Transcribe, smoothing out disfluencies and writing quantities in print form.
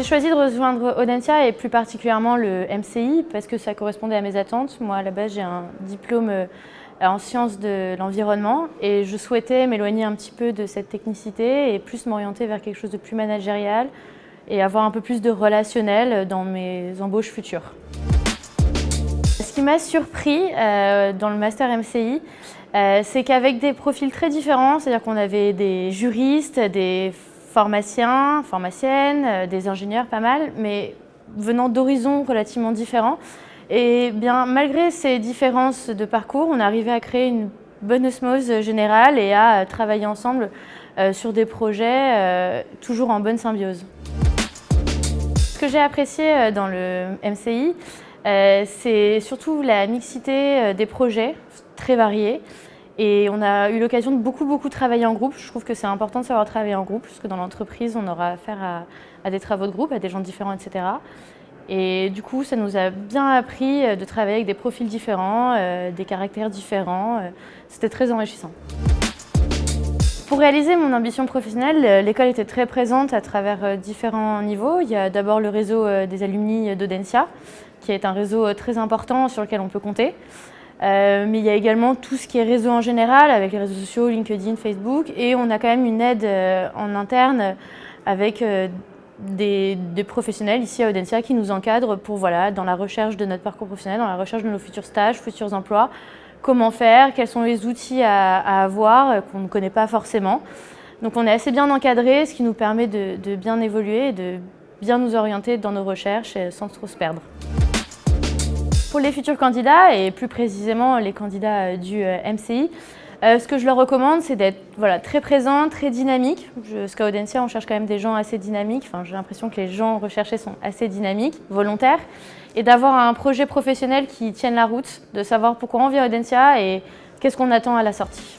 J'ai choisi de rejoindre Audencia et plus particulièrement le MCI parce que ça correspondait à mes attentes. Moi, à la base, j'ai un diplôme en sciences de l'environnement et je souhaitais m'éloigner un petit peu de cette technicité et plus m'orienter vers quelque chose de plus managérial et avoir un peu plus de relationnel dans mes embauches futures. Ce qui m'a surpris dans le master MCI, c'est qu'avec des profils très différents, c'est-à-dire qu'on avait des juristes, des pharmaciens, pharmaciennes, des ingénieurs pas mal, mais venant d'horizons relativement différents. Et bien, malgré ces différences de parcours, on arrivait à créer une bonne osmose générale et à travailler ensemble sur des projets toujours en bonne symbiose. Ce que j'ai apprécié dans le MCI, c'est surtout la mixité des projets très variés. Et on a eu l'occasion de beaucoup travailler en groupe. Je trouve que c'est important de savoir travailler en groupe, parce que dans l'entreprise, on aura affaire à des travaux de groupe, à des gens différents, etc. Et du coup, ça nous a bien appris de travailler avec des profils différents, des caractères différents. C'était très enrichissant. Pour réaliser mon ambition professionnelle, l'école était très présente à travers différents niveaux. Il y a d'abord le réseau des alumni d'Audencia, qui est un réseau très important sur lequel on peut compter. Mais il y a également tout ce qui est réseau en général, avec les réseaux sociaux, LinkedIn, Facebook. Et on a quand même une aide en interne avec des professionnels ici à Audencia qui nous encadrent pour, voilà, dans la recherche de notre parcours professionnel, dans la recherche de nos futurs stages, futurs emplois. Comment faire, quels sont les outils à avoir qu'on ne connaît pas forcément. Donc on est assez bien encadré, ce qui nous permet de bien évoluer et de bien nous orienter dans nos recherches sans trop se perdre. Pour les futurs candidats, et plus précisément les candidats du MCI, ce que je leur recommande, c'est d'être très présent, très dynamique. Parce qu'à Audencia, on cherche quand même des gens assez dynamiques. Enfin, j'ai l'impression que les gens recherchés sont assez dynamiques, volontaires. Et d'avoir un projet professionnel qui tienne la route, de savoir pourquoi on vient à Audencia et qu'est-ce qu'on attend à la sortie.